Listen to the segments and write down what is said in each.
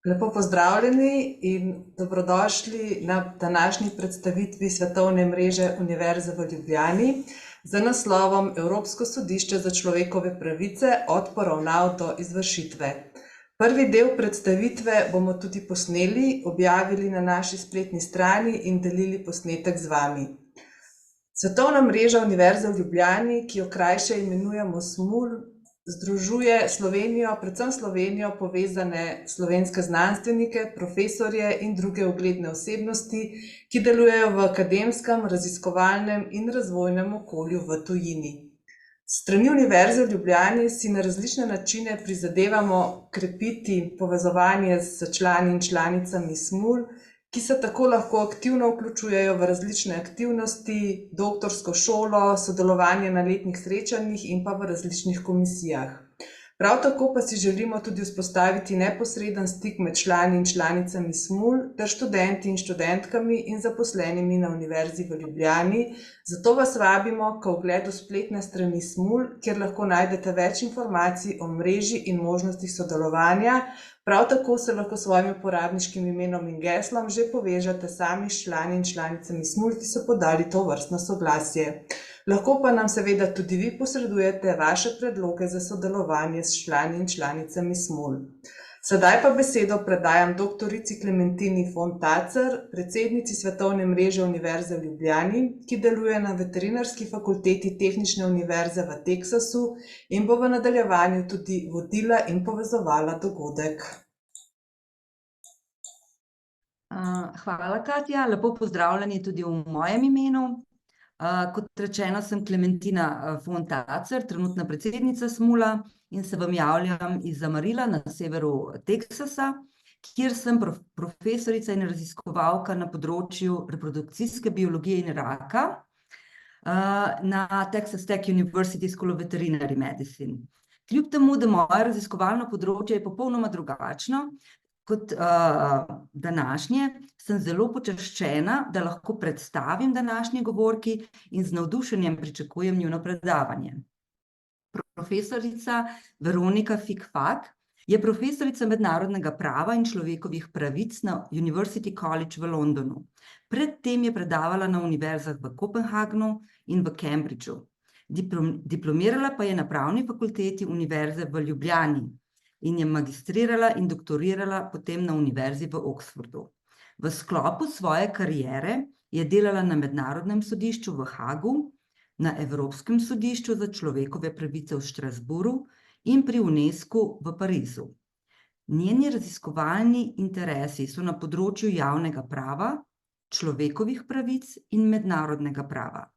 Lepo pozdravljeni in dobrodošli na današnji predstavitvi Svetovne mreže Univerze v Ljubljani z naslovom Evropsko sodišče za človekove pravice od poravnav do izvršitve. Prvi del predstavitve bomo tudi posneli, objavili na naši spletni strani in delili posnetek z vami. Svetovna mreža Univerze v Ljubljani, ki jo krajše imenujemo SMUL, združuje Slovenijo, predvsem Slovenijo, povezane slovenske znanstvenike, profesorje in druge ugledne osebnosti, ki delujejo v akademskem, raziskovalnem in razvojnem okolju v tujini. S strani Univerze v Ljubljani si na različne načine prizadevamo krepiti povezovanje s člani in članicami SMUL, ki se tako lahko aktivno vključujejo v različne aktivnosti, doktorsko šolo, sodelovanje na letnih srečanjih in pa v različnih komisijah. Prav tako pa si želimo tudi vzpostaviti neposreden stik med člani in članicami SMUL ter študenti in študentkami in zaposlenimi na Univerzi v Ljubljani, zato vas vabimo k ogledu spletne strani SMUL, kjer lahko najdete več informacij o mreži in možnostih sodelovanja. Prav tako se lahko s svojim uporabniškim imenom in geslom že povežete sami s člani in članicami SMUL, ki so podali to vrstno soglasje. Lahko pa nam seveda tudi vi posredujete vaše predloge za sodelovanje s člani in članicami SMUL. Sedaj pa besedo predajam doktorici Klementini von Tacer, predsednici Svetovne mreže Univerze v Ljubljani, ki deluje na Veterinarski fakulteti Tehnične univerze v Teksasu in bo v nadaljevanju tudi vodila in povezovala dogodek. Hvala, Katja. Lepo pozdravljeni tudi v mojem imenu. Kot rečeno, sem Klementina von Tacer, trenutna predsednica SMUL-a in se vam javljam iz Amarilla na severu Teksasa, kjer sem profesorica in raziskovalka na področju reprodukcijske biologije in raka na Texas Tech University School of Veterinary Medicine. Kljub temu, da moje raziskovalno področje je popolnoma drugačno kot današnje, sem zelo počaščena, da lahko predstavim današnji govorki in z navdušenjem pričakujem njuno predavanje. Profesorica Veronika Fik-Fak je profesorica mednarodnega prava in človekovih pravic na University College v Londonu. Pred tem je predavala na univerzah v Kopenhagnu in v Cambridgeu. Diplomirala pa je na Pravni fakulteti Univerze v Ljubljani in je magistrirala in doktorirala potem na Univerzi v Oxfordu. V sklopu svoje kariere je delala na Mednarodnem sodišču v Hagu, na Evropskem sodišču za človekove pravice v Strasbourgu in pri UNESCO v Parizu. Njeni raziskovalni interesi so na področju javnega prava, človekovih pravic in mednarodnega prava.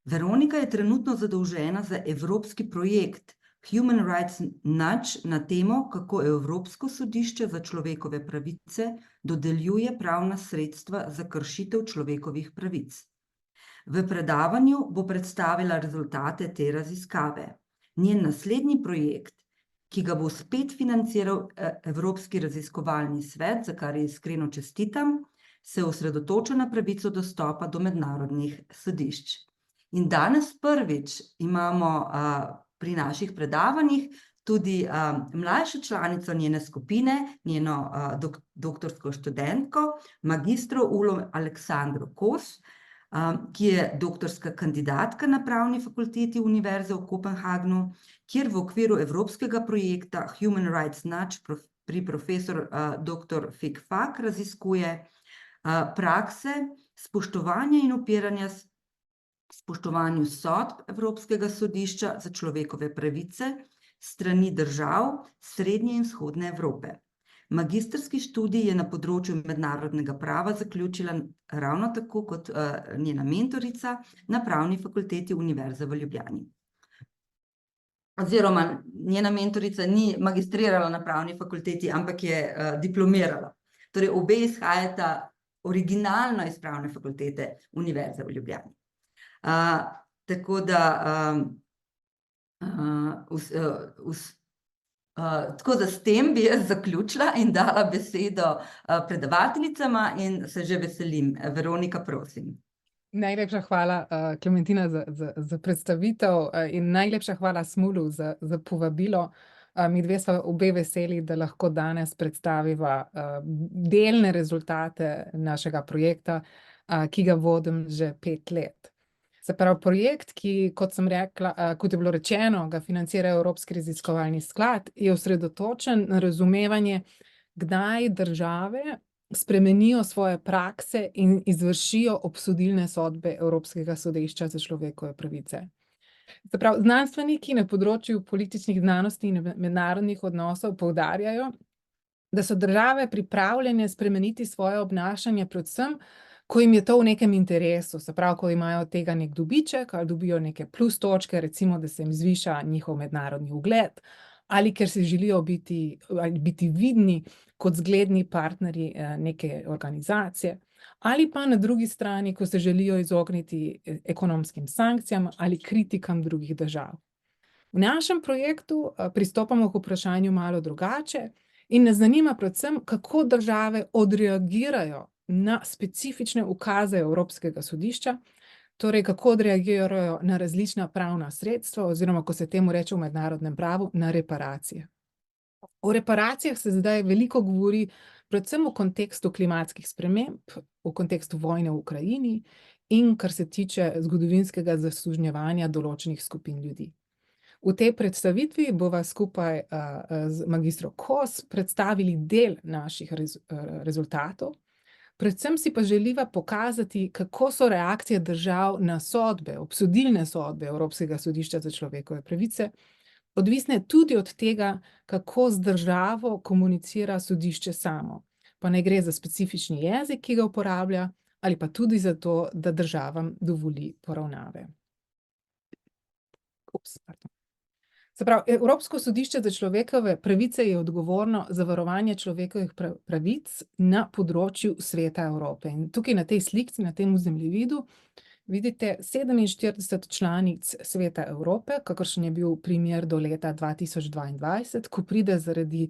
Veronika je trenutno zadolžena za evropski projekt Human Rights Nudge na temo, kako Evropsko sodišče za človekove pravice dodeljuje pravna sredstva za kršitev človekovih pravic. V predavanju bo predstavila rezultate te raziskave. Njen naslednji projekt, ki ga bo spet financiral Evropski raziskovalni svet, za kar iskreno čestitam, se osredotoča na pravico dostopa do mednarodnih sodišč. In danes prvič imamo pri naših predavanjih tudi mlajšo članico njene skupine, njeno doktorsko študentko, magistro Ulo Aleksandro Kos, ki je doktorska kandidatka na Pravni fakulteti Univerze v Kopenhagnu, kjer v okviru evropskega projekta Human Rights Nudge pri profesor dr. Fik-Fak raziskuje prakse spoštovanja in upiranja spoštovanju sodb Evropskega sodišča za človekove pravice strani držav Srednje in Vzhodne Evrope. Magistrski študij je na področju mednarodnega prava zaključila ravno tako kot njena mentorica na Pravni fakulteti Univerze v Ljubljani. Oziroma, njena mentorica ni magistrirala na Pravni fakulteti, ampak je diplomirala. Torej, obe izhajata originalno iz Pravne fakultete Univerze v Ljubljani. Tako da s tem bi jaz zaključila in dala besedo predavateljicama in se že veselim. Veronika, prosim. Najlepša hvala, Klementina, za predstavitev in najlepša hvala SMUL-u za povabilo. Midve sva obe veseli, da lahko danes predstaviva delne rezultate našega projekta, ki ga vodim že 5 let. Se pravi, projekt, ki, kot sem rekla, kot je bilo rečeno, ga financira Evropski raziskovalni sklad, je osredotočen na razumevanje, kdaj države spremenijo svoje prakse in izvršijo obsodilne sodbe Evropskega sodišča za človekove pravice. Se pravi, znanstveniki na področju političnih znanosti in mednarodnih odnosov poudarjajo, da so države pripravljene spremeniti svoje obnašanje predvsem, ko jim je to v nekem interesu, se pravi, ko imajo od tega nek dobiček ali dobijo neke plus točke, recimo, da se jim zviša njihov mednarodni ugled, ali ker si želijo biti vidni kot zgledni partnerji neke organizacije, ali pa na drugi strani, ko se želijo izogniti ekonomskim sankcijam ali kritikam drugih držav. V našem projektu pristopamo k vprašanju malo drugače in nas zanima predvsem, kako države odreagirajo na specifične ukaze Evropskega sodišča, torej kako odreagirajo na različna pravna sredstva oziroma, ko se temu reče v mednarodnem pravu, na reparacije. O reparacijah se zdaj veliko govori predvsem v kontekstu klimatskih sprememb, v kontekstu vojne v Ukrajini in kar se tiče zgodovinskega zasužnjevanja določenih skupin ljudi. V tej predstavitvi bova skupaj z magistro Kos predstavili del naših rezultatov. Predvsem si pa želiva pokazati, kako so reakcije držav na sodbe, obsodilne sodbe Evropskega sodišča za človekove pravice, odvisne tudi od tega, kako z državo komunicira sodišče samo. Pa naj gre za specifični jezik, ki ga uporablja, ali pa tudi za to, da državam dovoli poravnave. Se pravi, Evropsko sodišče za človekove pravice je odgovorno za varovanje človekovih pravic na področju Sveta Evrope. In tukaj na tej slikci, na tem zemljevidu, vidite 47 članic Sveta Evrope, kakršen je bil primer do leta 2022, ko pride zaradi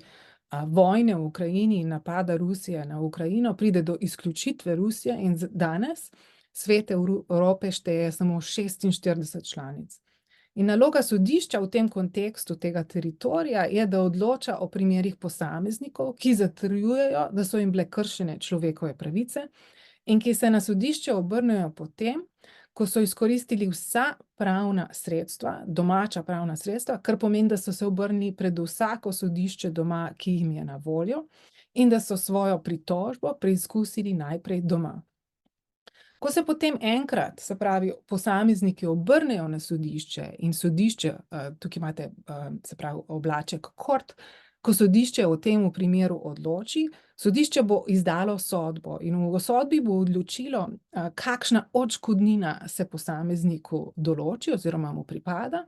vojne v Ukrajini in napada Rusije na Ukrajino, pride do izključitve Rusije in danes Svet Evrope šteje samo 46 članic. In naloga sodišča v tem kontekstu tega teritorija je, da odloča o primerih posameznikov, ki zatrjujejo, da so jim bile kršene človekove pravice in ki se na sodišče obrnejo potem, ko so izkoristili vsa pravna sredstva, domača pravna sredstva, kar pomeni, da so se obrnili pred vsako sodišče doma, ki jim je na voljo, in da so svojo pritožbo preizkusili najprej doma. Ko se potem enkrat, se pravi, posamezniki obrnejo na sodišče in sodišče, tukaj imate, se pravi, oblaček kort, ko sodišče o tem primeru odloči, sodišče bo izdalo sodbo in v sodbi bo odločilo, kakšna odškodnina se posamezniku določi oziroma mu pripada,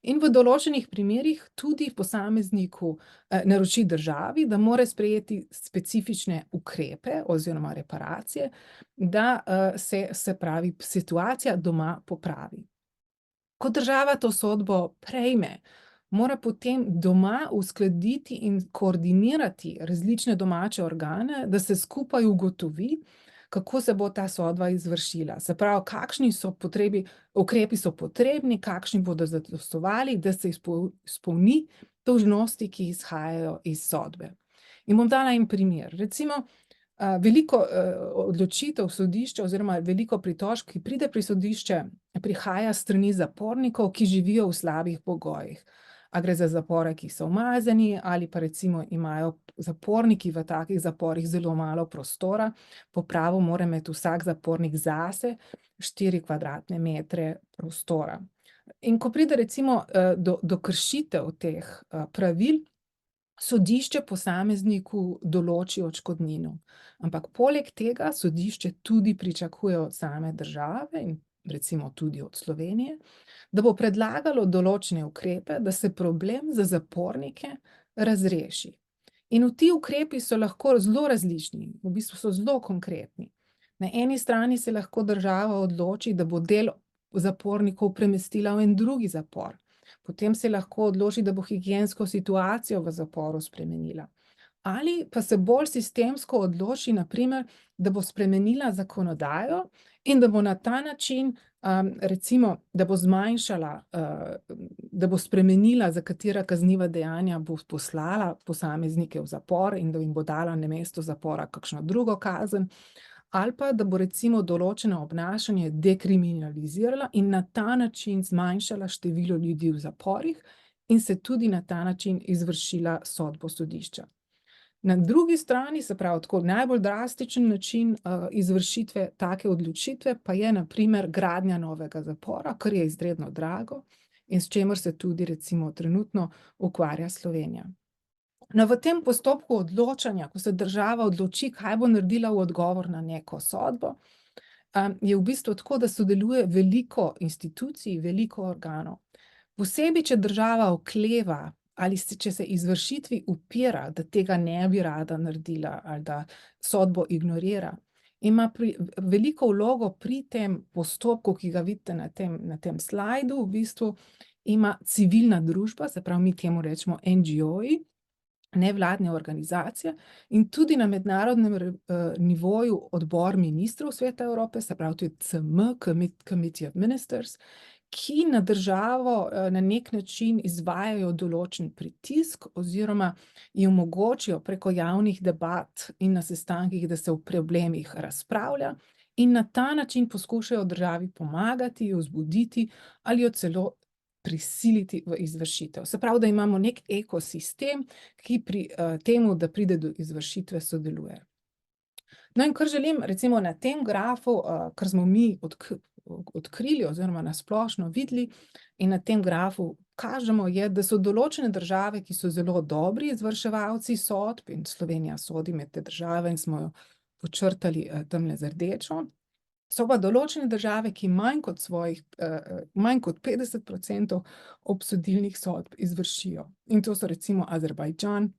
in v določenih primerih tudi posamezniku naroči državi, da mora sprejeti specifične ukrepe oziroma reparacije, da se pravi, situacija doma popravi. Ko država to sodbo prejme, mora potem doma uskladiti in koordinirati različne domače organe, da se skupaj ugotovi, kako se bo ta sodba izvršila. Se pravi, kakšni ukrepi so potrebni, kakšni bodo zadostovali, da se izpolni dolžnosti, ki izhajajo iz sodbe. In bom dala en primer. Recimo, veliko odločitev sodišča oziroma veliko pritožb, ki pride pri sodišče, prihaja s strani zapornikov, ki živijo v slabih pogojih. A gre za zapore, ki so umazani, ali pa recimo imajo zaporniki v takih zaporih zelo malo prostora. Po pravu mora imeti vsak zapornik zase 4 kvadratne metre prostora. In ko pride recimo do kršitev teh pravil, sodišče posamezniku določi odškodnino. Ampak poleg tega sodišče tudi pričakuje od same države in recimo tudi od Slovenije, da bo predlagalo določene ukrepe, da se problem za zapornike razreši. In ti ukrepi so lahko zelo različni, v bistvu so zelo konkretni. Na eni strani se lahko država odloči, da bo del zapornikov premestila v en drugi zapor. Potem se lahko odloči, da bo higiensko situacijo v zaporu spremenila. ali pa se bolj sistemsko odloči, na primer, da bo spremenila zakonodajo in da bo na ta način, recimo, da bo zmanjšala, da bo spremenila, za katera kazniva dejanja bo poslala posameznike v zapor in da jim bo dala namesto zapora kakšno drugo kazen, ali pa da bo recimo določeno obnašanje dekriminalizirala in na ta način zmanjšala število ljudi v zaporih in se tudi na ta način izvršila sodbo sodišča. Na drugi strani, se pravi, tako najbolj drastičen način izvršitve take odločitve pa je na primer gradnja novega zapora, kar je izredno drago in s čimer se tudi recimo trenutno ukvarja Slovenija. No, v tem postopku odločanja, ko se država odloči, kaj bo naredila v odgovor na neko sodbo, je v bistvu tako, da sodeluje veliko institucij, veliko organov. Posebej, če država okleva ali če se izvršitvi upira, da tega ne bi rada naredila ali da sodbo ignorira, ima veliko vlogo pri tem postopku, ki ga vidite na tem slajdu, v bistvu ima civilna družba, se pravi, mi temu rečemo NGO-ji, nevladne organizacije in tudi na mednarodnem nivoju odbor ministrov Sveta Evrope, se pravi tudi CM, Committee of Ministers, ki na državo na nek način izvajajo določen pritisk oziroma ji omogočijo preko javnih debat in na sestankih, da se o problemih razpravlja in na ta način poskušajo državi pomagati, jo vzbuditi ali jo celo prisiliti v izvršitev. Se pravi, da imamo nek ekosistem, ki pri temu, da pride do izvršitve, sodeluje. No, in kar želim recimo na tem grafu, kar smo mi odkrili oziroma na splošno videli in na tem grafu kažemo, je, da so določene države, ki so zelo dobri izvrševalci sodb, in Slovenija sodi med te države in smo jo podčrtali tamle z rdečo. So pa določene države, ki manj kot 50% obsodilnih sodb izvršijo. In to so recimo Azerbajdžan,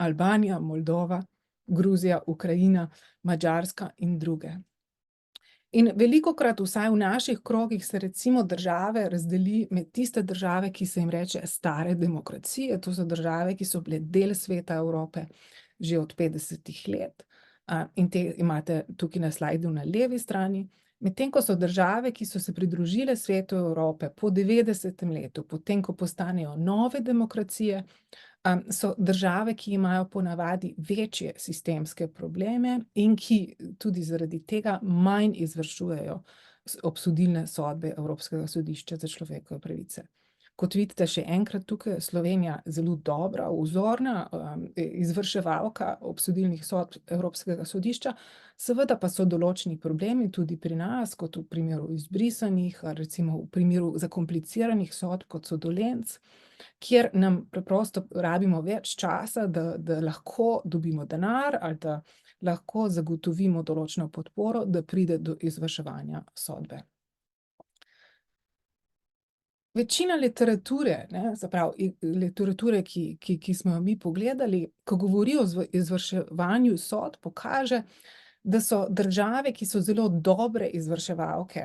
Albanija, Moldova, Gruzija, Ukrajina, Madžarska in druge. In velikokrat, vsaj v naših krogih, se recimo države razdeli med tiste države, ki se jim reče stare demokracije, to so države, ki so bile del Sveta Evrope že od 50 let. In te imate tukaj na slajdu na levi strani, medtem ko so države, ki so se pridružile Svetu Evrope po 90. letu, potem ko postanejo nove demokracije, so države, ki imajo ponavadi večje sistemske probleme in ki tudi zaradi tega manj izvršujejo obsodilne sodbe Evropskega sodišča za človekove pravice. Kot vidite, še enkrat tukaj Slovenija zelo dobra, vzorna izvrševalka obsodilnih sodb Evropskega sodišča, seveda pa so določeni problemi tudi pri nas, kot v primeru izbrisanih, recimo v primeru zakompliciranih sodb, kot so Dolenc, kjer nam preprosto rabimo več časa, da lahko dobimo denar ali da lahko zagotovimo določeno podporo, da pride do izvrševanja sodbe. Večina literature, se pravi, literature, ki smo jo mi pogledali, ko govori o izvrševanju sodb, pokaže, da so države, ki so zelo dobre izvrševalke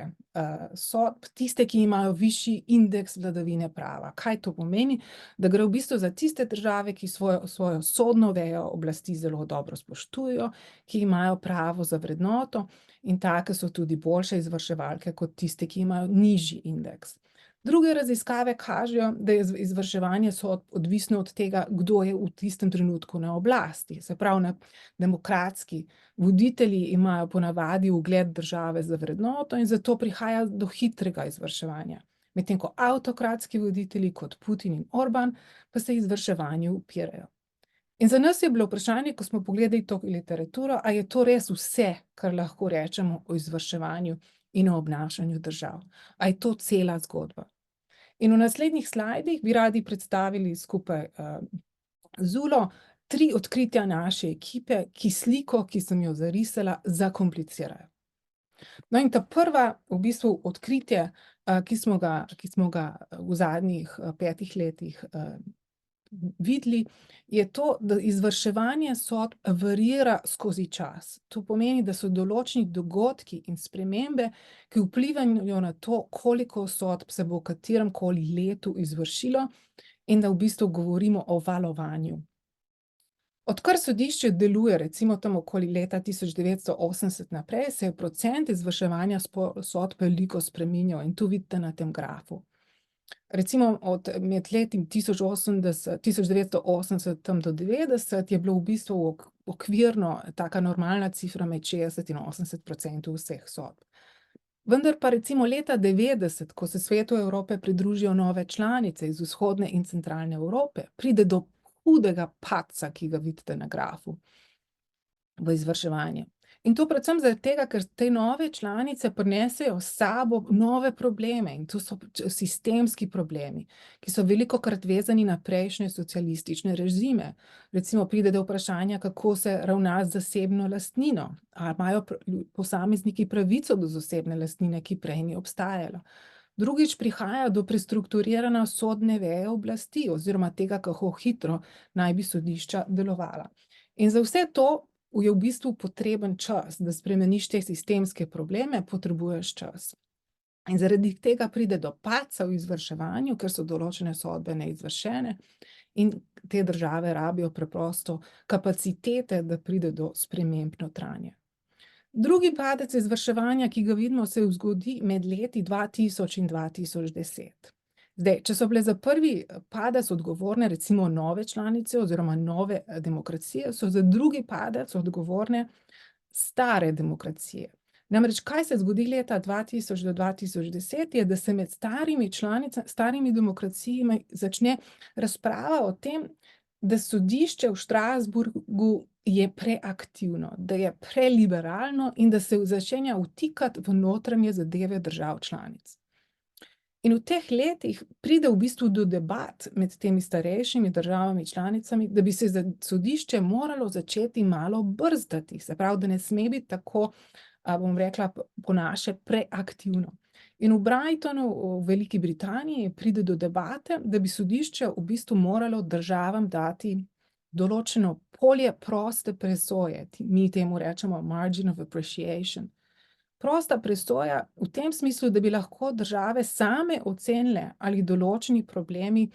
sodb, tiste, ki imajo višji indeks vladavine prava. Kaj to pomeni? Da gre v bistvu za tiste države, ki svojo sodno vejo oblasti zelo dobro spoštujejo, ki imajo pravo za vrednoto in take so tudi boljše izvrševalke kot tiste, ki imajo nižji indeks. Druge raziskave kažejo, da je izvrševanje sodb odvisno od tega, kdo je v tistem trenutku na oblasti. Se pravi, demokratski voditelji imajo ponavadi ugled države za vrednoto in zato prihaja do hitrega izvrševanja. Medtem ko avtokratski voditelji kot Putin in Orban pa se izvrševanju upirajo. In za nas je bilo vprašanje, ko smo pogledali to literaturo, a je to res vse, kar lahko rečemo o izvrševanju in o obnašanju držav. A je to cela zgodba? In v naslednjih slajdih bi radi predstavili skupaj z Ulo 3 odkritja naše ekipe, ki sliko, ki sem jo zarisala, zakomplicirajo. No, in ta prva v bistvu odkritje, ki smo ga v zadnjih 5 letih videli, je to, da izvrševanje sodb variira skozi čas. To pomeni, da so določeni dogodki in spremembe, ki vplivajo na to, koliko sodb se bo v kateremkoli letu izvršilo in da v bistvu govorimo o valovanju. Odkar sodišče deluje, recimo tam okoli leta 1980 naprej, se je procent izvrševanja sodb veliko spreminjal in to vidite na tem grafu. Recimo med leti 1980 tam do 90 je bilo v bistvu okvirno taka normalna cifra med 60 in 80% vseh sodb. Vendar pa recimo leta 90, ko se Svetu Evrope pridružijo nove članice iz vzhodne in centralne Evrope, pride do hudega padca, ki ga vidite na grafu, v izvrševanje. In to predvsem zaradi tega, ker te nove članice prinesejo s sabo nove probleme in to so sistemski problemi, ki so velikokrat vezani na prejšnje socialistične režime. Recimo pride do vprašanja, kako se ravna z zasebno lastnino, ali imajo posamezniki pravico do zasebne lastnine, ki prej ni obstajala. Drugič prihaja do prestrukturiranja sodne veje oblasti oziroma tega, kako hitro naj bi sodišča delovala. In za vse to je v bistvu potreben čas, da spremeniš te sistemske probleme, potrebuješ čas. In zaradi tega pride do padca v izvrševanju, ker so določene sodbe neizvršene in te države rabijo preprosto kapacitete, da pride do sprememb notranje. Drugi padec izvrševanja, ki ga vidimo, se zgodi med leti 2000 in 2010. Zdaj, če so bile za prvi padec odgovorne recimo nove članice oziroma nove demokracije, so za drugi padec odgovorne stare demokracije. Namreč, kaj se zgodi leta 2000 do 2010, je, da se med starimi demokracijami začne razprava o tem, da sodišče v Strasbourgu je preaktivno, da je preliberalno in da se začenja vtikati v notranje zadeve držav članic. In v teh letih pride v bistvu do debat med temi starejšimi državami članicami, da bi se sodišče moralo začeti malo brzdati, se pravi, da ne sme biti tako, bom rekla, po naše preaktivno. In v Brightonu, v Veliki Britaniji, pride do debate, da bi sodišče v bistvu moralo državam dati določeno polje proste presoje, mi temu rečemo margin of appreciation. Prosta presoja v tem smislu, da bi lahko države same ocenile, ali določeni problemi,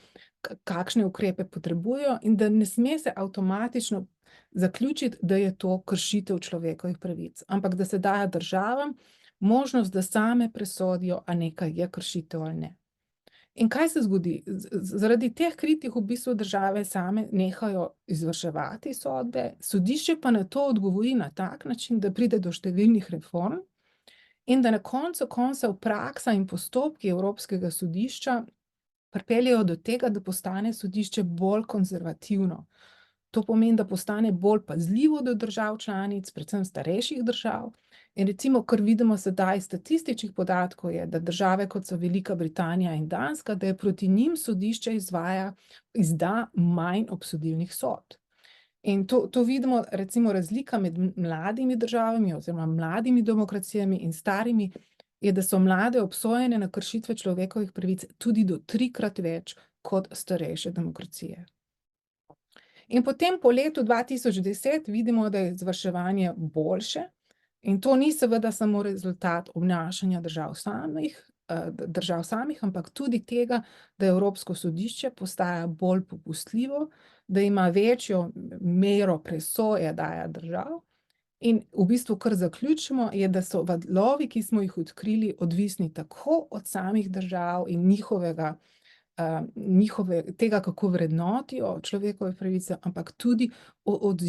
kakšne ukrepe potrebujejo in da ne sme se avtomatično zaključiti, da je to kršitev človekovih pravic, ampak da se daje državam možnost, da same presodijo, a nekaj je kršitev ali ne. In kaj se zgodi? Zaradi teh kritik v bistvu države same nehajo izvrševati sodbe, sodišče pa na to odgovori na tak način, da pride do številnih reform in da na koncu koncev praksa in postopki Evropskega sodišča pripeljejo do tega, da postane sodišče bolj konzervativno. To pomeni, da postane bolj pazljivo do držav članic, predvsem starejših držav. In recimo, kar vidimo sedaj iz statističnih podatkov, je, da države, kot so Velika Britanija in Danska, da je proti njim sodišče izda manj obsodilnih sodb. In to vidimo, recimo, razlika med mladimi državami oziroma mladimi demokracijami in starimi, je, da so mlade obsojene na kršitve človekovih pravic tudi do 3-krat več kot starejše demokracije. In potem po letu 2010 vidimo, da je izvrševanje boljše in to ni seveda samo rezultat obnašanja držav samih, ampak tudi tega, da Evropsko sodišče postaja bolj popustljivo, da ima večjo mero presoje daje držav in v bistvu, kar zaključimo, je, da so valovi, ki smo jih odkrili, odvisni tako od samih držav in tega, kako vrednotijo človekove pravice, ampak tudi od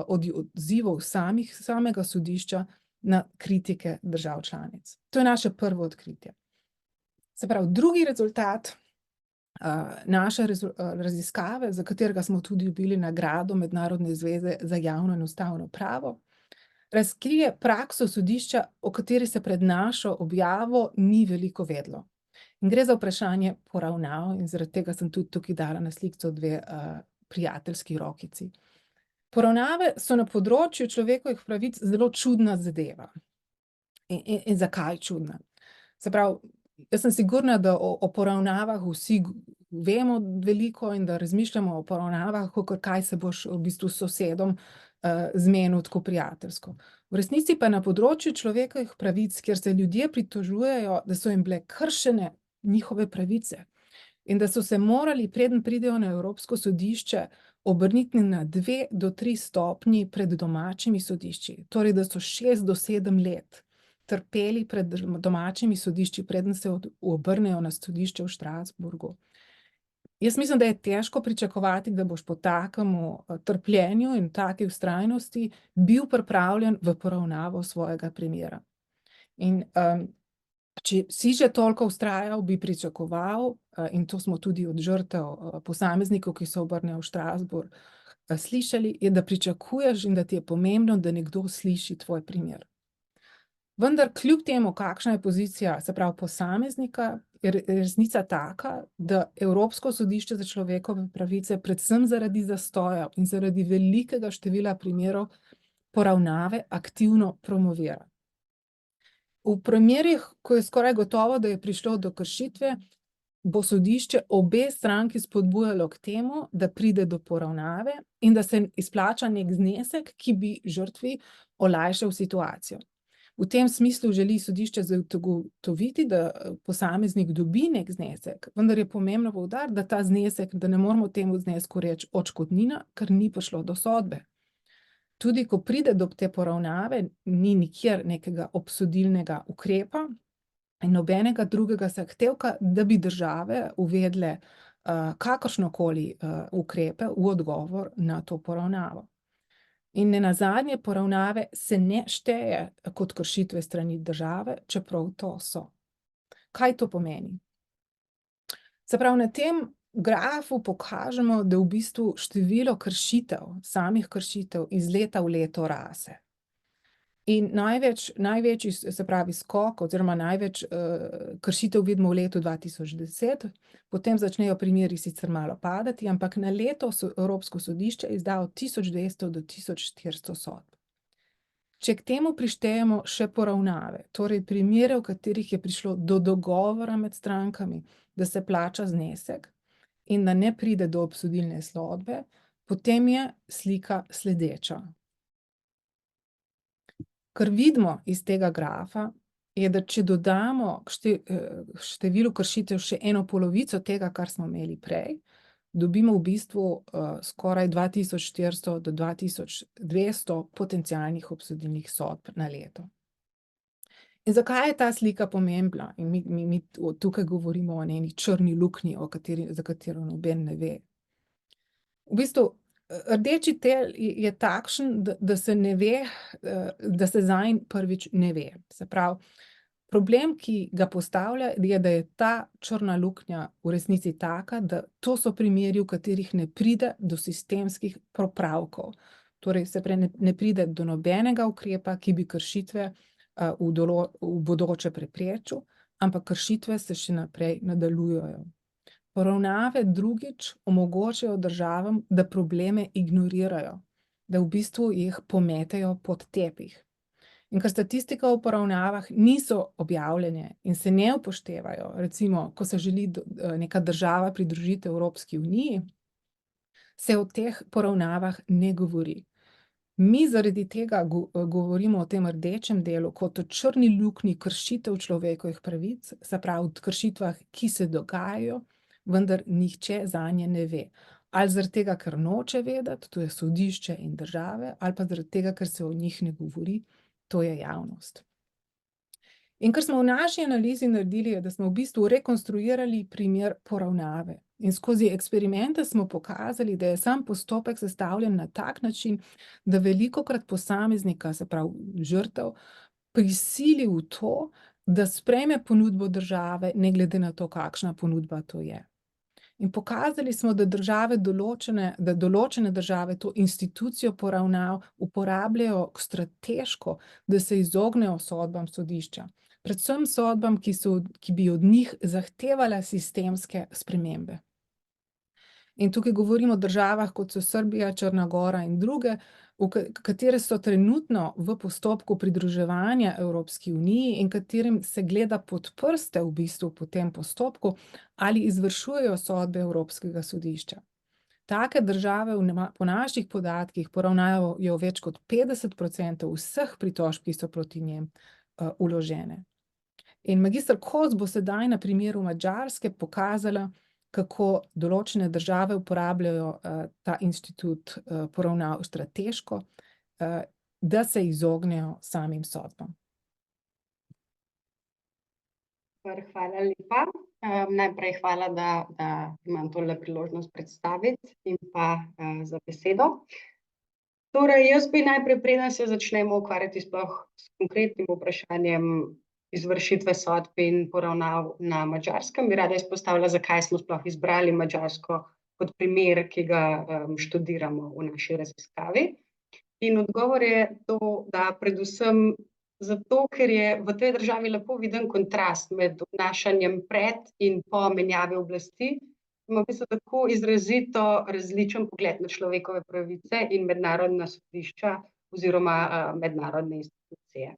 odzivov samega sodišča na kritike držav članic. To je naše prvo odkritje. Se pravi, drugi rezultat naše raziskave, za katerega smo tudi dobili nagrado Mednarodne zveze za javno in ustavno pravo, razkrije prakso sodišča, o kateri se pred našo objavo ni veliko vedelo. In gre za vprašanje poravnav in zaradi tega sem tudi tukaj dala na slikco 2 prijateljski rokici. Poravnave so na področju človekovih pravic zelo čudna zadeva. In zakaj čudna? Se pravi, jaz sem sigurna, da o poravnavah vsi vemo veliko in da razmišljamo o poravnavah, kakor kaj se boš v bistvu s sosedom zmenil tako prijateljsko. V resnici pa na področju človekovih pravic, kjer se ljudje pritožujejo, da so jim bile kršene njihove pravice in da so se morali, preden pridejo na Evropsko sodišče, obrniti na 2 do 3 stopnji pred domačimi sodišči, torej da so 6 do 7 let trpeli pred domačimi sodišči, preden se obrnejo na sodišče v Strasbourgu. Jaz mislim, da je težko pričakovati, da boš po takem trpljenju in taki vztrajnosti bil pripravljen v poravnavo svojega primera. In če si že toliko vztrajal, bi pričakoval, in to smo tudi od žrtev posameznikov, ki se obrnejo v Strasbourg, slišali, je, da pričakuješ in da ti je pomembno, da nekdo sliši tvoj primer. Vendar kljub temu, kakšna je pozicija, se pravi posameznika, je resnica taka, da Evropsko sodišče za človekove pravice predvsem zaradi zastoja in zaradi velikega števila primerov poravnave aktivno promovira. V primerih, ko je skoraj gotovo, da je prišlo do kršitve, bo sodišče obe stranki spodbujalo k temu, da pride do poravnave in da se izplača nek znesek, ki bi žrtvi olajšal situacijo. V tem smislu želi sodišče zagotoviti, da posameznik dobi nek znesek, vendar je pomembno poudariti, da ta znesek, da ne moramo temu znesku reči odškodnina, ker ni prišlo do sodbe. Tudi ko pride do te poravnave, ni nikjer nekega obsodilnega ukrepa in nobenega drugega zahtevka, da bi države uvedle kakršnokoli ukrepe v odgovor na to poravnavo. In nenazadnje poravnave se ne šteje kot kršitve strani države, čeprav to so. Kaj to pomeni? Se pravi, na tem grafu pokažemo, da v bistvu število kršitev, samih kršitev iz leta v leto raste. In največji, se pravi, skok oziroma največ kršitev vidimo v letu 2010, potem začnejo primeri sicer malo padati, ampak na leto Evropsko sodišče izda od 1200 do 1400 sodb. Če k temu prištejemo še poravnave, torej primere, v katerih je prišlo do dogovora med strankami, da se plača znesek in da ne pride do obsodilne sodbe, potem je slika sledeča. Kar vidimo iz tega grafa, je, da če dodamo k številu kršitev še eno polovico tega, kar smo imeli prej, dobimo v bistvu skoraj 2400 do 2200 potencialnih obsodilnih sodb na leto. In zakaj je ta slika pomembna? In mi tukaj govorimo o eni črni luknji, za katero noben ne ve. V bistvu, rdeči tel je takšen, da se ne ve, da se zanj prvič ne ve. Se pravi, problem, ki ga postavlja, je, da je ta črna luknja v resnici taka, da to so primeri, v katerih ne pride do sistemskih popravkov. Torej, se pravi, ne pride do nobenega ukrepa, ki bi kršitve v bodoče preprečil, ampak kršitve se še naprej nadaljujejo. Poravnave drugič omogočajo državam, da probleme ignorirajo, da v bistvu jih pometejo pod tepih. In ker statistike o poravnavah niso objavljene in se ne upoštevajo, recimo, ko se želi neka država pridružiti Evropski uniji, se o teh poravnavah ne govori. Mi zaradi tega govorimo o tem rdečem delu kot o črni luknji kršitev človekovih pravic, se pravi, o kršitvah, ki se dogajajo, vendar nihče zanje ne ve. Ali zaradi tega, ker noče vedeti, to je sodišče in države, ali pa zaradi tega, ker se o njih ne govori, to je javnost. In kar smo v naši analizi naredili, je, da smo v bistvu rekonstruirali primer poravnave. In skozi eksperimente smo pokazali, da je sam postopek sestavljen na tak način, da velikokrat posameznika, se pravi žrtev, prisili v to, da sprejme ponudbo države, ne glede na to, kakšna ponudba to je. In pokazali smo, da določene države to institucijo poravnav uporabljajo strateško, da se izognejo sodbam sodišča. Predvsem sodbam, ki bi od njih zahtevala sistemske spremembe. In tukaj govorimo o državah, kot so Srbija, Črna Gora in druge, katere so trenutno v postopku pridruževanja Evropski uniji in katerim se gleda pod prste v bistvu po tem postopku, ali izvršujejo sodbe Evropskega sodišča. Take države po naših podatkih poravnajo več kot 50% vseh pritožb, ki so proti njim vložene. In magister Kos bo sedaj na primeru Madžarske pokazala, kako določene države uporabljajo ta institut poravnav strateško, da se izognejo samim sodbam. Hvala lepa. Najprej hvala, da imam tole priložnost predstaviti in pa za besedo. Torej, jaz bi najprej, preden se začnemo ukvarjati sploh s konkretnim vprašanjem izvršitve sodb in poravnav na Madžarskem, bi rada izpostavila, zakaj smo sploh izbrali Madžarsko kot primer, ki ga študiramo v naši raziskavi. In odgovor je to, da predvsem zato, ker je v tej državi lepo viden kontrast med obnašanjem pred in po menjavi oblasti. Ima v bistvu tako izrazito različen pogled na človekove pravice in mednarodna sodišča oziroma mednarodne institucije.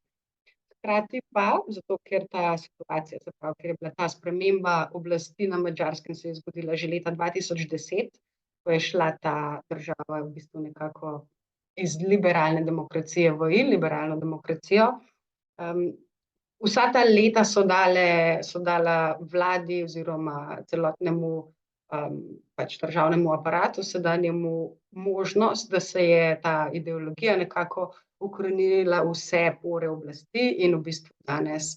Hkrati pa, zato ker ta situacija, ker je bila ta sprememba oblasti na Madžarskem, se je zgodila že leta 2010, ko je šla ta država v bistvu nekako iz liberalne demokracije v iliberalno demokracijo. Vsa ta leta so dala vladi oziroma celotnemu državnemu aparatu sedanjemu možnost, da se je ta ideologija nekako ukoreninila vse pore oblasti in v bistvu danes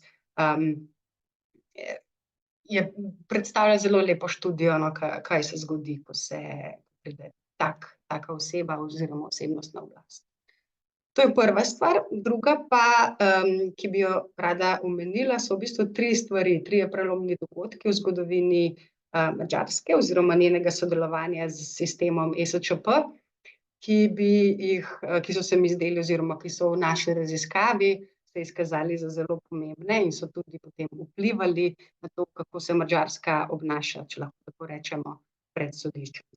predstavlja zelo lepo študijo, kaj se zgodi, ko se pride taka oseba oziroma osebnost na oblast. To je prva stvar. Druga pa, ki bi jo rada omenila, so v bistvu trije prelomni dogodki v zgodovini Madžarske oziroma njenega sodelovanja z sistemom ESČP, ki so se mi zdeli oziroma ki so v naši raziskavi se izkazali za zelo pomembne in so tudi potem vplivali na to, kako se Madžarska obnaša, če lahko tako rečemo, pred sodiščem.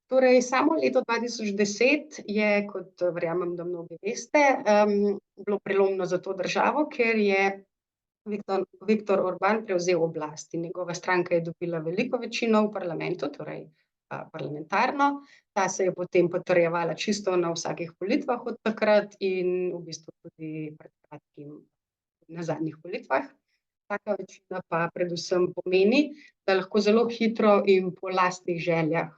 Torej, samo leto 2010 je, kot verjamem, da mnogi veste, bilo prelomno za to državo, ker je Viktor Orban prevzel oblast in njegova stranka je dobila veliko večino v parlamentu, torej parlamentarno. Ta se je potem potrjevala čisto na vsakih volitvah od takrat in v bistvu tudi pred kratkim na zadnjih volitvah. Taka večina pa predvsem pomeni, da lahko zelo hitro in po lastnih željah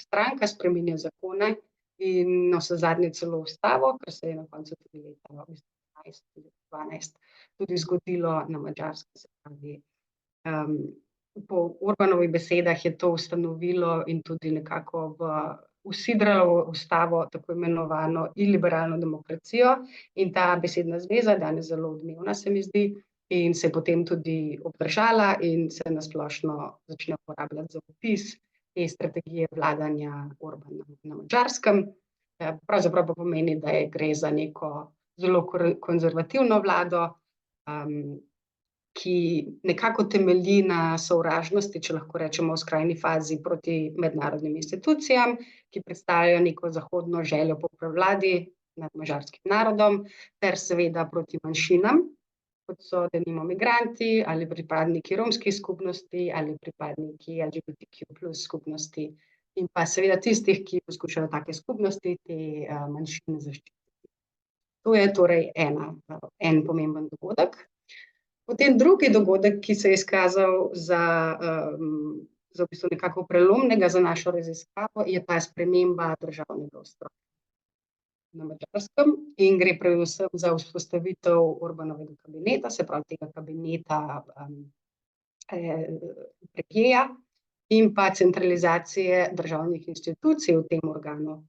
stranka spreminja zakone in navsezadnje celo ustavo, kar se je na koncu tudi leta 2012 tudi zgodilo na Madžarskem. Se pravi, po Orbanovih besedah je to ustanovilo in tudi nekako usidralo v ustavo tako imenovano iliberalno demokracijo in ta besedna zveza je danes zelo odmevna, se mi zdi, in se je potem tudi obdržala in se na splošno začne uporabljati za opis te strategije vladanja Orbana na Madžarskem. Pravzaprav pa pomeni, da gre za neko zelo konzervativno vlado, ki nekako temelji na sovražnosti, če lahko rečemo v skrajni fazi, proti mednarodnim institucijam, ki predstavljajo neko zahodno željo po prevladi nad madžarskim narodom, ter seveda proti manjšinam, kot so denimo migranti ali pripadniki romskih skupnosti ali pripadniki LGBTQ+ skupnosti in pa seveda tistih, ki poskušajo take skupnosti, te manjšine zaščititi. To je torej en pomemben dogodek. Potem drugi dogodek, ki se je izkazal za v bistvu nekako prelomnega za našo raziskavo, je ta sprememba državnega ustroja na Madžarskem in gre predvsem za vzpostavitev Orbanovega kabineta, se pravi tega kabineta premierja in pa centralizacije državnih institucij v tem organu,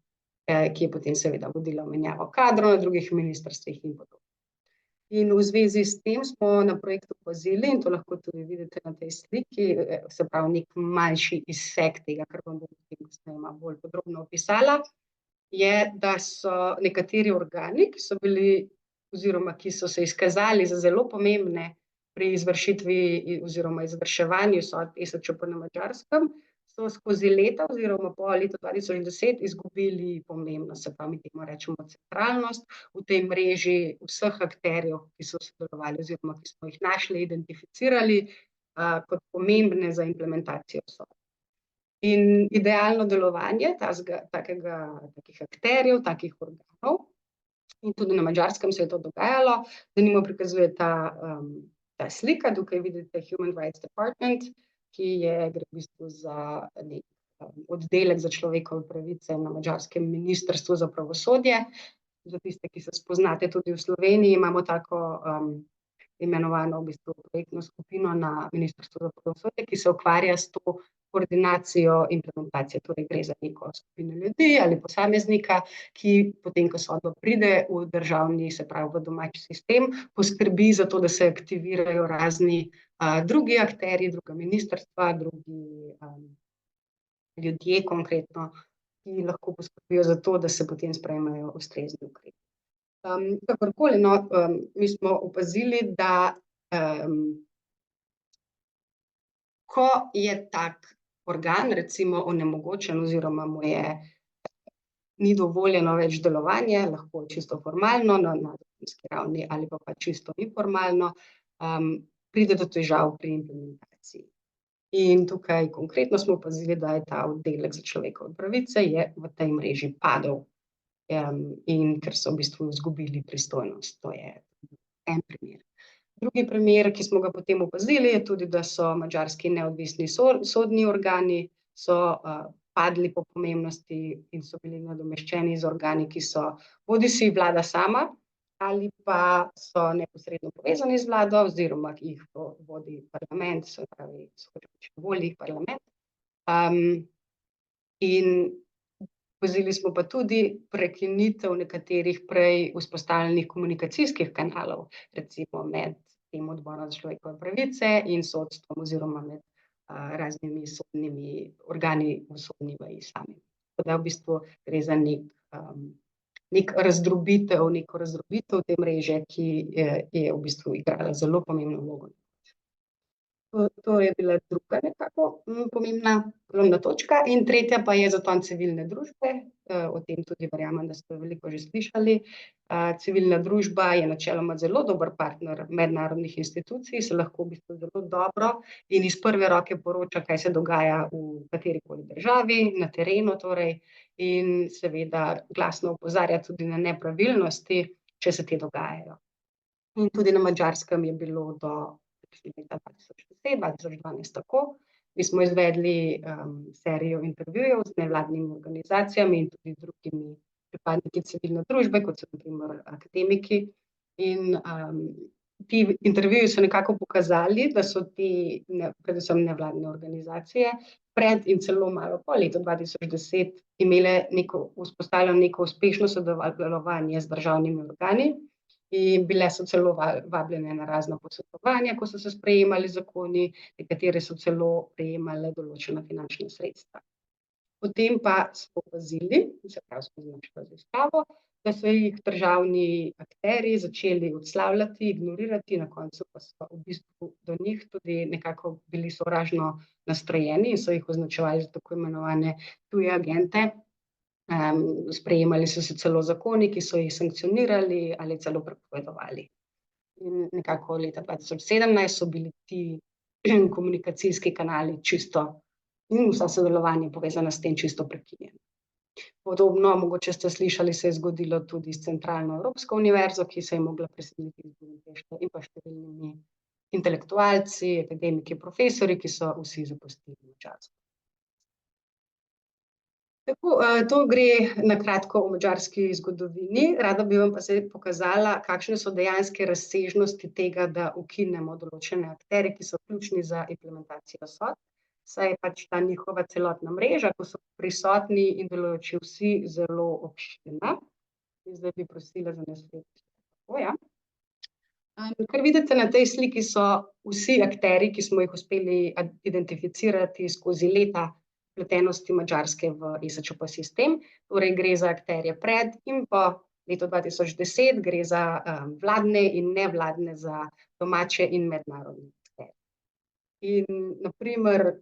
ki je potem seveda vodila menjavo kadrov na drugih ministrstvih in podobno. In v zvezi s tem smo na projektu opazili, in to lahko tudi vidite na tej sliki, se pravi nek manjši izsek tega, kar bom potem kasneje bolj podrobno opisala, je, da so nekateri organi, ki so bili oziroma ki so se izkazali za zelo pomembne pri izvršitvi oziroma izvrševanju sodb ESČP na Madžarskem, so skozi leta oziroma po letu 2010 izgubili pomembnost, se pravi, mi temu rečemo centralnost v tej mreži vseh akterjev, ki so sodelovali oziroma ki smo jih našli, identificirali kot pomembne za implementacijo sodb. In idealno delovanje takih akterjev, takih organov, in tudi na Madžarskem se je to dogajalo, denimo prikazuje ta slika, tukaj vidite Human Rights Department, gre v bistvu za nek oddelek za človekove pravice na madžarskem ministrstvu za pravosodje. Za tiste, ki se spoznate tudi v Sloveniji, imamo tako imenovano v bistvu projektno skupino na Ministrstvu za pravosodje, ki se ukvarja s to koordinacijo implementacije. Torej gre za neko skupino ljudi ali posameznika, ki potem, ko sodba pride v državni, se pravi v domači sistem, poskrbi za to, da se aktivirajo razni drugi akterji, druga ministrstva, drugi ljudje konkretno, ki lahko poskrbijo za to, da se potem sprejmejo ustrezni ukrepi. Kakorkoli, no, mi smo opazili, da ko je tak organ recimo onemogočen oziroma ni dovoljeno več delovanje, lahko čisto formalno na zakonski ravni ali pa čisto informalno, pride do težav pri implementaciji. In tukaj konkretno smo opazili, da je ta oddelek za človekove pravice v tej mreži padel. In ker so v bistvu izgubili pristojnost. To je en primer. Drugi primer, ki smo ga potem opazili, je tudi, da so madžarski neodvisni sodni organi padli po pomembnosti in so bili nadomeščeni z organi, ki so bodisi vlada sama ali pa so neposredno povezani z vlado oziroma jih vodi parlament, se pravi, voli parlament. In opazili smo pa tudi prekinitev nekaterih prej vzpostavljenih komunikacijskih kanalov, recimo med tem odborom za človekove pravice in sodstvom oziroma med raznimi sodnimi organi v sodni veji sami. Tako da v bistvu gre za neko razdrobitev te mreže, ki je v bistvu igrala zelo pomembno vlogo. To je bila druga nekako pomembna točka. In tretja pa je zaton civilne družbe. O tem tudi verjamem, da ste veliko že slišali. Civilna družba je načeloma zelo dober partner mednarodnih institucij, se lahko v bistvu zelo dobro in iz prve roke poroča, kaj se dogaja v katerikoli državi, na terenu torej, in seveda glasno opozarja tudi na nepravilnosti, če se te dogajajo. In tudi na Madžarskem je bilo do leta 2010-2012 tako. Mi smo izvedli serijo intervjujev z nevladnimi organizacijami in tudi drugimi pripadniki civilne družbe, kot so na primer akademiki. In ti intervjuji so nekako pokazali, da so te predvsem nevladne organizacije pred in celo malo po letu 2010 imele vzpostavljeno neko uspešno sodelovanje z državnimi organi. In bile so celo vabljene na razna posvetovanja, ko so se sprejemali zakoni, nekatere so celo prejemale določena finančna sredstva. Potem pa smo opazili, se pravi skozi našo raziskavo, da so jih državni akterji začeli odslavljati, ignorirati, na koncu pa so v bistvu do njih tudi nekako bili sovražno nastrojeni in so jih označevali za tako imenovane tuje agente. Sprejemali so se celo zakoni, ki so jih sankcionirali ali celo prepovedovali. In nekako leta 2017 so bili ti komunikacijski kanali čisto in vsa sodelovanja povezana s tem čisto prekinjena. Podobno, mogoče ste slišali, se je zgodilo tudi s Centralno Evropsko univerzo, ki se je mogla preseliti iz Budimpešte, in pa številnimi intelektualci, akademiki, profesorji, ki so vsi zapustili Madžarsko. Tako, to gre na kratko o madžarski zgodovini. Rada bi vam pa zdaj pokazala, kakšne so dejanske razsežnosti tega, da ukinemo določene akterje, ki so ključni za implementacijo sodb. Saj je pač ta njihova celotna mreža, ko so prisotni in delujoči vsi, zelo obširna. In zdaj bi prosila za naslednjo. Kar vidite na tej sliki, so vsi akterji, ki smo jih uspeli identificirati skozi leta vpletenosti Madžarske v ESČP sistem. Torej gre za akterje pred in po letu 2010, gre za vladne in nevladne, za domače in mednarodne akterje. In na primer,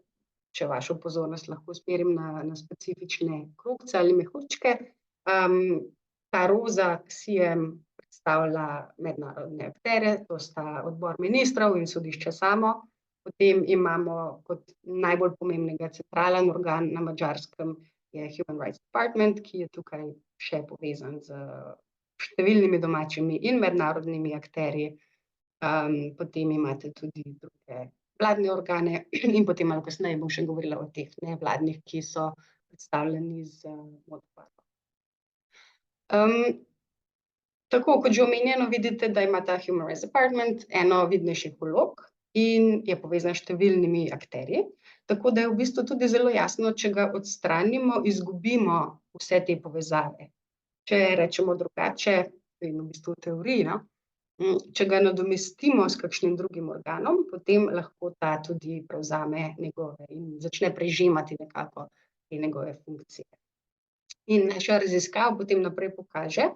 če vašo pozornost lahko usmerim na specifične krogce ali mehurčke, ta roza predstavlja mednarodne akterje, to sta odbor ministrov in sodišče samo. Potem imamo kot najbolj pomembnega centralen organ na Madžarskem je Human Rights Department, ki je tukaj še povezan z številnimi domačimi in mednarodnimi akterji. Potem imate tudi druge vladne organe in potem malo kasneje bom še govorila o teh nevladnih, ki so predstavljeni z modro barvo. Tako kot že omenjeno, vidite, da ima ta Human Rights Department eno vidnejših vlog in je povezan s številnimi akterji, tako da je v bistvu tudi zelo jasno, če ga odstranimo, izgubimo vse te povezave. Če rečemo drugače, in v bistvu v teoriji, no, če ga nadomestimo s kakšnim drugim organom, potem lahko ta tudi prevzame njegove in začne prežemati nekako te njegove funkcije. In naša raziskava potem naprej pokaže,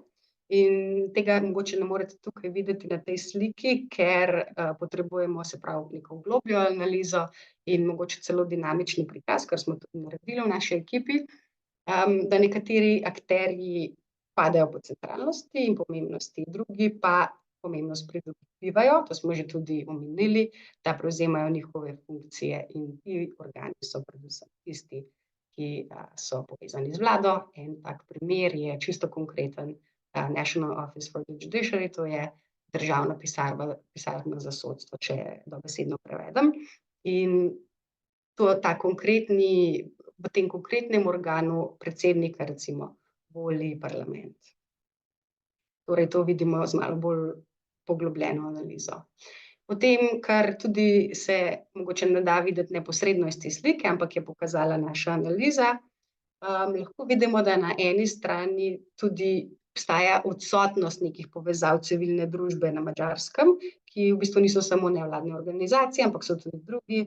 in tega mogoče ne morete tukaj videti na tej sliki, ker potrebujemo, se pravi, neko globljo analizo in mogoče celo dinamični prikaz, kar smo tudi naredili v naši ekipi, da nekateri akterji padejo po centralnosti in pomembnosti, drugi pa pomembnost pridobivajo, to smo že tudi omenili, da prevzemajo njihove funkcije in ti organi so predvsem tisti, ki so povezani z vlado. En tak primer je čisto konkreten National Office for the Judiciary, to je državna pisarna za sodstvo, če dobesedno prevedem. In v tem konkretnem organu predsednika recimo voli parlament. Torej to vidimo z malo bolj poglobljeno analizo. Potem, kar tudi se mogoče ne da videti neposredno iz te slike, ampak je pokazala naša analiza, lahko vidimo, da na eni strani tudi obstaja odsotnost nekih povezav civilne družbe na Madžarskem, ki v bistvu niso samo nevladne organizacije, ampak so tudi drugi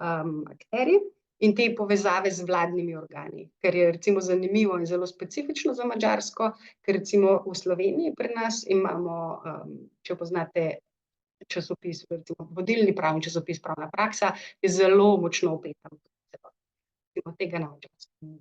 akterji in te povezave z vladnimi organi, ker je recimo zanimivo in zelo specifično za Madžarsko, ker recimo v Sloveniji pri nas imamo, če poznate časopis, recimo vodilni pravni časopis Pravna praksa, je zelo močno vpeta v tega na Madžarskem.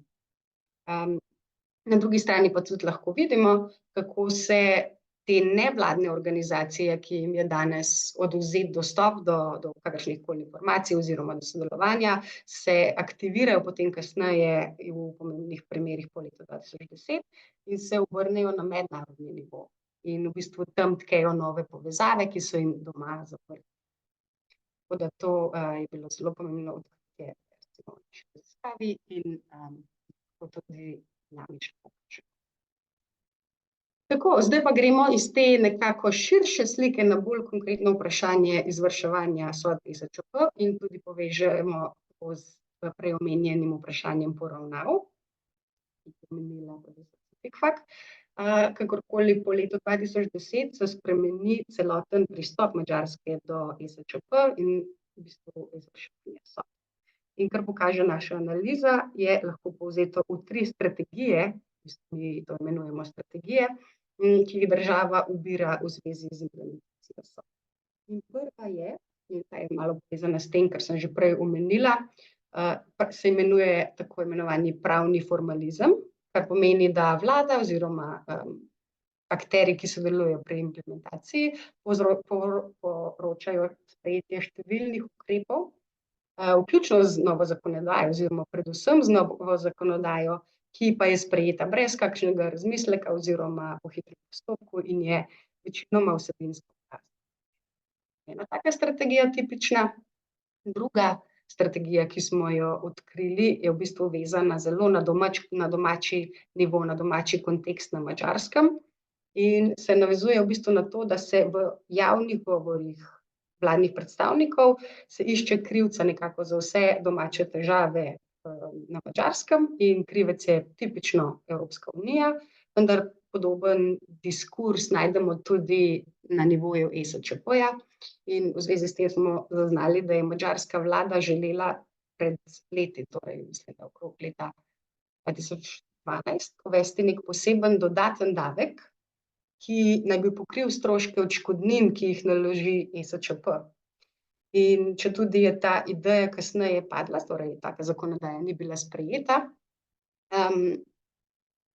Na drugi strani pa tudi lahko vidimo, kako se te nevladne organizacije, ki jim je danes odvzet dostop do kakršnihkoli informacij oziroma do sodelovanja, se aktivirajo potem kasneje v pomembnih primerih po letu 2010 in se obrnejo na mednarodni nivo. In v bistvu tam tkejo nove povezave, ki so jim doma zaprte. Tako da to je bilo zelo pomembno odkritje recimo v naši raziskavi in to tudi dinamično pokaže. Tako, zdaj pa gremo iz te nekako širše slike na bolj konkretno vprašanje izvrševanja sodb ESČP in tudi povežemo z prej omenjenim vprašanjem poravnav, ki je omenila Fikfak. Kakorkoli po letu 2010 se spremeni celoten pristop Madžarske do ESČP in v bistvu izvrševanje sodb. In kar pokaže naša analiza, je lahko povzeto v 3 strategije, mi to imenujemo strategije, ki jih država ubira v zvezi z implementacijo sodb. In prva je, in ta je malo povezana s tem, kar sem že prej omenila, se imenuje tako imenovani pravni formalizem, kar pomeni, da vlada oziroma akterji, ki sodelujejo pri implementaciji, poročajo sprejetje številnih ukrepov, vključno z novo zakonodajo oziroma predvsem z novo zakonodajo, ki pa je sprejeta brez kakšnega razmisleka oziroma po hitrem postopku in je večinoma vsebinsko prazna. Ena taka strategija tipična, druga strategija, ki smo jo odkrili, je v bistvu vezana zelo na domači nivo, na domači kontekst na Madžarskem in se navezuje v bistvu na to, da se v javnih govorih vladnih predstavnikov se išče krivca nekako za vse domače težave na Madžarskem in krivec je tipično Evropska unija, vendar podoben diskurz najdemo tudi na nivoju ESČP-ja in v zvezi s tem smo zaznali, da je madžarska vlada želela pred leti, torej mislim, da okrog leta 2012, uvesti nek poseben dodaten davek, ki naj bi pokril stroške odškodnin, ki jih naloži ESČP. In četudi je ta ideja kasneje padla, torej taka zakonodaja ni bila sprejeta,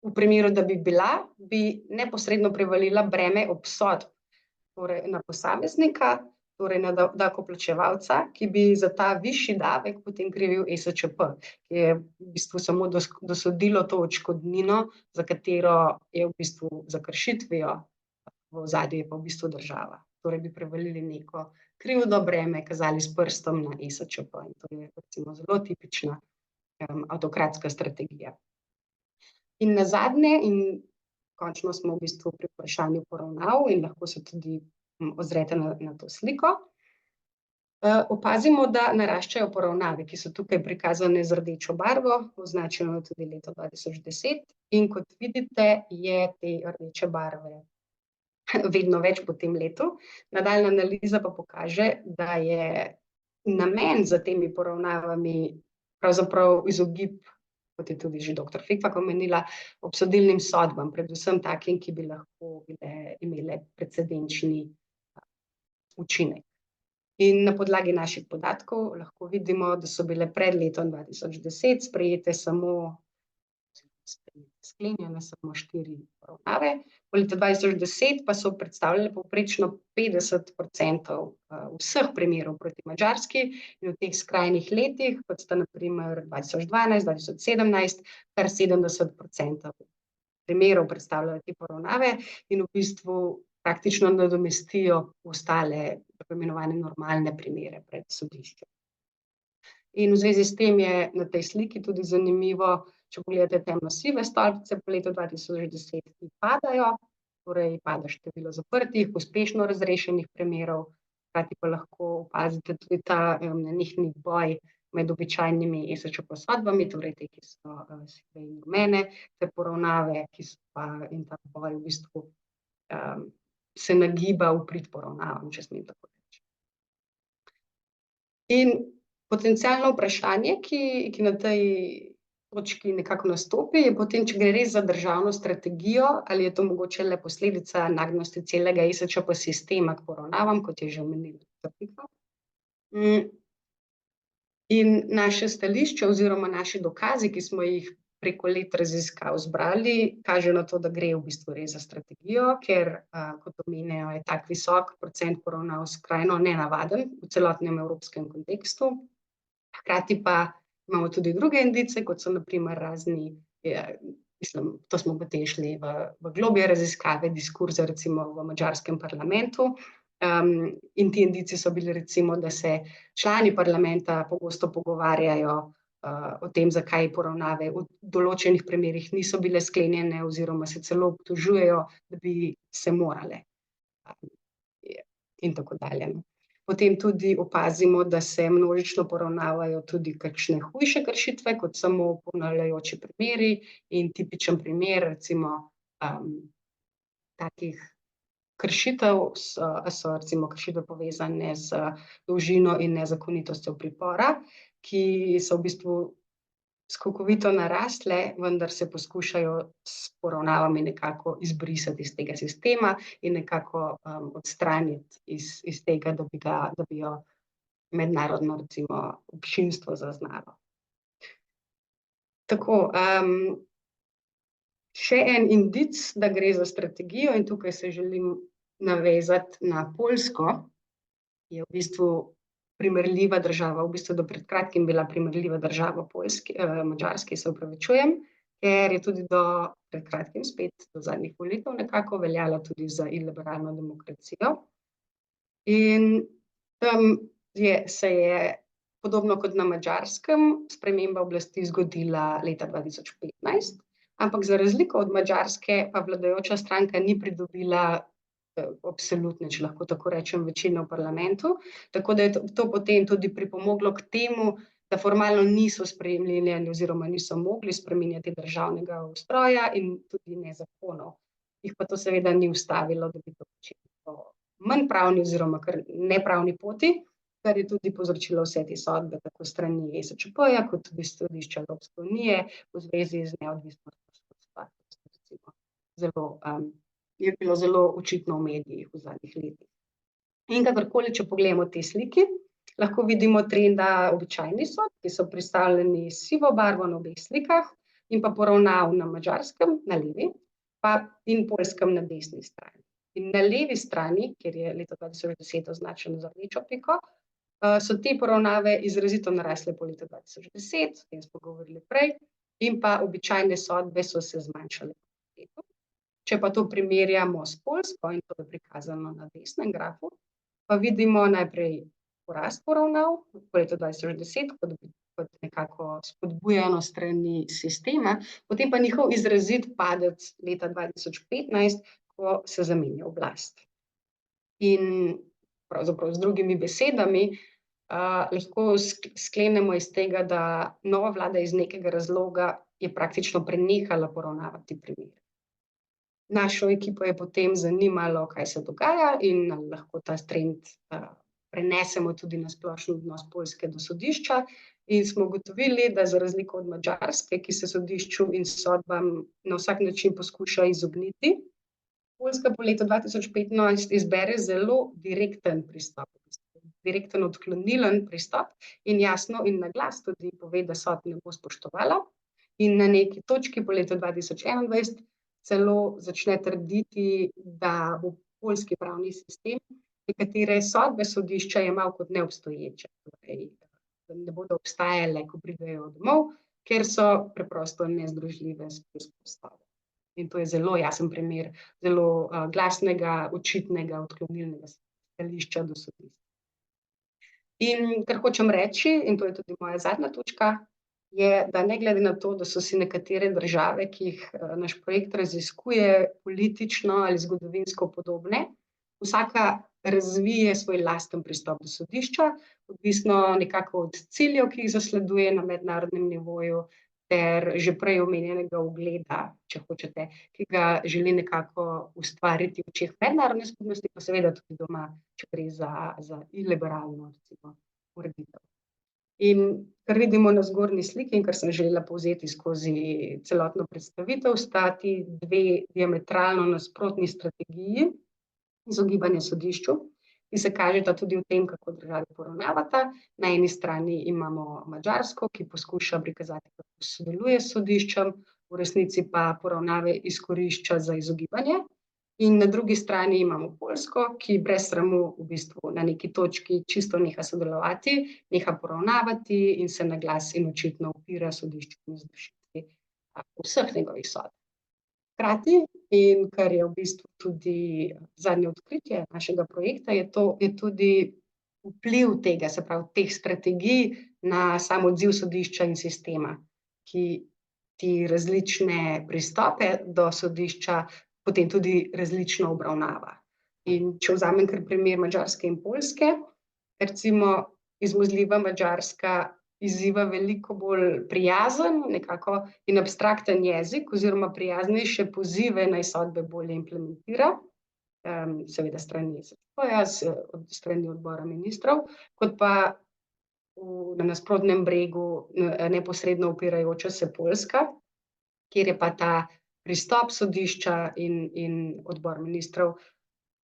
v primeru, da bi bila, bi neposredno prevalila breme obsodb torej na posameznika, torej na davkoplačevalca, ki bi za ta višji davek potem krivil ESČP, ki je v bistvu samo dosodilo to odškodnino, za katero je v bistvu za kršitvijo v ozadju je pa v bistvu država. torej bi prevalili neko krivdo, breme, kazali s prstom na ESČP. In to je recimo zelo tipična avtokratska strategija. In nazadnje, in končno smo v bistvu pri vprašanju poravnav in lahko se tudi ozrete na to sliko. Opazimo, da naraščajo poravnave, ki so tukaj prikazane z rdečo barvo, označeno tudi leto 2010, in kot vidite, je te rdeče barve vedno več po tem letu. Nadaljnja analiza pa pokaže, da je namen za temi poravnavami pravzaprav izogib, kot je tudi že dr. Fikfak omenila, obsodilnim sodbam, predvsem takim, ki bi lahko imele precedenčni učinek. In na podlagi naših podatkov lahko vidimo, da so bile pred letom 2010 sprejete sklenjene samo 4 poravnave. V letu 2010 pa so predstavljale povprečno 50% vseh primerov proti Madžarski in v teh skrajnih letih, kot sta na primer 2012, 2017, kar 70% primerov predstavljajo te poravnave in v bistvu praktično nadomestijo ostale tako imenovane normalne primere pred sodiščem. In v zvezi s tem je na tej sliki tudi zanimivo, če pogledate temno-sive stolpce po letu 2010, ki padajo, torej pada število zaprtih, uspešno razrešenih primerov, hkrati pa lahko opazite tudi ta nenehni boj med običajnimi ESČP sodbami, torej te, ki so sive in rumene, te poravnave, ki so pa in ta boj v bistvu se nagiba v prid poravnavam, če smem tako reči. In potencialno vprašanje, ki na tej točki nekako nastopi, je potem, če gre res za državno strategijo, ali je to mogoče le posledica nagnjenosti celega ESČP sistema k poravnavam, kot je že omenila dr. Fikfak. In naše stališče oziroma naši dokazi, ki smo jih preko let raziskav zbrali, kaže na to, da gre v bistvu res za strategijo, ker, kot omenjajo, je tak visok procent poravnav skrajno nenavaden v celotnem evropskem kontekstu. Hkrati pa imamo tudi druge indice, kot so na primer razni, to smo potem šli v globlje raziskave, diskurze recimo v madžarskem parlamentu, in ti indici so bili recimo, da se člani parlamenta pogosto pogovarjajo o tem, zakaj poravnave v določenih primerih niso bile sklenjene oziroma se celo obtožujejo, da bi se morale. In tako dalje. Potem tudi opazimo, da se množično poravnavajo tudi kakšne hujše kršitve, kot samo ponavljajoči primeri, in tipičen primer recimo takih kršitev so recimo kršitve povezane z dolžino in nezakonitostjo pripora, ki so v bistvu skokovito narasle, vendar se poskušajo s poravnavami nekako izbrisati iz tega sistema in nekako odstraniti iz tega, da bi jo mednarodno recimo občinstvo zaznalo. Tako, še en indic, da gre za strategijo, in tukaj se želim navezati na Poljsko, je v bistvu primerljiva država, v bistvu do pred kratkim bila primerljiva država Madžarski, se opravičujem, ker je tudi do pred kratkim, spet do zadnjih volitev nekako veljala tudi za iliberalno demokracijo. In tam se je podobno kot na Madžarskem sprememba oblasti zgodila leta 2015, ampak za razliko od Madžarske pa vladajoča stranka ni pridobila absolutne, če lahko tako rečem, večine v parlamentu, tako da je to potem tudi pripomoglo k temu, da formalno niso spremenili oziroma niso mogli spreminjati državnega ustroja in tudi ne zakonov. Jih pa to seveda ni ustavilo, da bi to počeli po manj pravni oziroma kar nepravni poti, kar je tudi povzročilo vse te sodbe, tako strani ESČP-ja kot tudi sodišča Evropske unije v zvezi z neodvisnostjo sodstva. Je bilo zelo očitno v medijih v zadnjih letih. In kakorkoli, če pogledamo te sliki, lahko vidimo trenda običajnih sodb, ki so predstavljeni s sivo barvo na obeh slikah, in pa poravnav na Madžarskem na levi, in Poljskem na desni strani. In na levi strani, kjer je leto 2010 označeno z rdečo piko, so te poravnave izrazito narasle po letu 2010, o tem smo govorili prej, in pa običajne sodbe so se zmanjšale po letu. Če Če pa to primerjamo s Poljsko, in to je prikazano na desnem grafu, pa vidimo najprej porast poravnav po letu 2010 kot nekako spodbujano strani sistema, potem pa njihov izrazit padec leta 2015, ko se zamenja oblast. In pravzaprav z drugimi besedami, lahko sklenemo iz tega, da nova vlada iz nekega razloga je praktično prenehala poravnavati primere. Našo ekipo je potem zanimalo, kaj se dogaja in ali lahko ta trend prenesemo tudi na splošen odnos Poljske do sodišča, in smo ugotovili, da za razliko od Madžarske, ki se sodišču in sodbam na vsak način poskuša izogniti, Poljska po letu 2015 izbere zelo direkten pristop, direkten odklonilen pristop in jasno in na glas tudi pove, da sodb ne bo spoštovala, in na neki točki po letu 2021 celo začne trditi, da bo poljski pravni sistem nekatere sodbe sodišča jemal kot neobstoječe, torej da ne bodo obstajale, ko pridejo domov, ker so preprosto nezdružljive s poljsko ustavo. In to je zelo jasen primer zelo glasnega, očitnega, odklonilnega stališča do sodišča. In kar hočem reči, in to je tudi moja zadnja točka, je, da ne glede na to, da so si nekatere države, ki jih naš projekt raziskuje, politično ali zgodovinsko podobne, vsaka razvije svoj lasten pristop do sodišča, odvisno nekako od ciljev, ki jih zasleduje na mednarodnem nivoju, ter že prej omenjenega ugleda, če hočete, ki ga želi nekako ustvariti v očeh mednarodne skupnosti, pa seveda tudi doma, če gre za iliberalno, recimo, ureditev. In kar vidimo na zgornji sliki in kar sem želela povzeti skozi celotno predstavitev, sta ti dve diametralno nasprotni strategiji izogibanja sodišču, ki se kažeta tudi v tem, kako državi poravnavata. Na eni strani imamo Madžarsko, ki poskuša prikazati, kako sodeluje s sodiščem, v resnici pa poravnave izkorišča za izogibanje. In na drugi strani imamo Poljsko, ki brez sramu v bistvu na neki točki čisto neha sodelovati, neha poravnavati in se na glas in očitno upira sodišču in izvršitvi vseh njegovih sodb. Hkrati, in kar je v bistvu tudi zadnje odkritje našega projekta, je tudi vpliv tega, se pravi teh strategij na sam odziv sodišča in sistema, ki ti različne pristope do sodišča potem tudi različno obravnava. In če vzamem kar primer Madžarske in Poljske, recimo izmuzljiva Madžarska izziva veliko bolj prijazen nekako in abstrakten jezik oziroma prijaznejše pozive, naj sodbe bolje implementira, seveda strani SSP-ja, strani odbora ministrov, kot pa na nasprotnem bregu neposredno upirajoča se Poljska, kjer je pa ta pristop sodišča in odbor ministrov